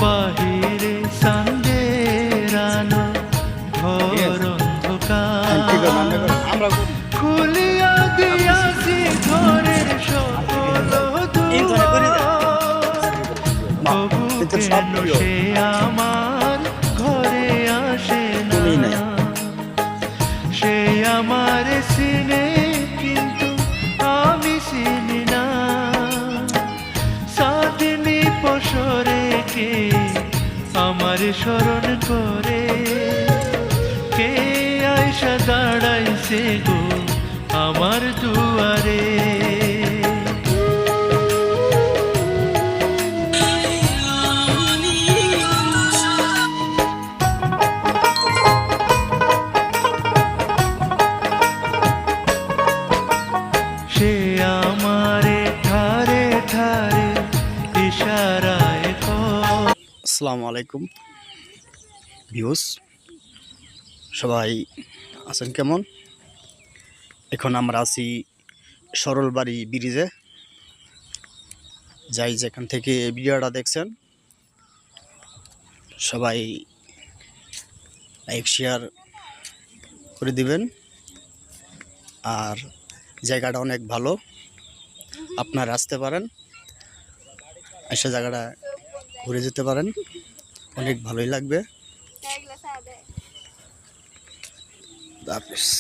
বাহিরে সন্ধ্যের আলো ঘর অন্ধকার খুলিয়া দিয়াছি ঘরের সকল তবু কেন সে আমার ঘরে আসে না সে আমার চিনে কিন্তু আমি চিনি না সাদিনী পশরে কে আমার স্মরণ করে কে আয়সা দাঁড়াইছে গো আমার দুয়ারে সে আমারে ঠারে ঠারে ইশারায় আসসালামু আলাইকুম ভিউস, সবাই আছেন কেমন? এখন আমরা আছি সরলবাড়ি ব্রিজে। যাই যেখান থেকে এই ভিডিওটা দেখছেন সবাই লাইক শেয়ার করে দিবেন। আর জায়গাটা অনেক ভালো, আপনারা আসতে পারেন, এসে জায়গাটা ঘুরে যেতে পারেন, অনেক ভালোই লাগবে। হাফেজ।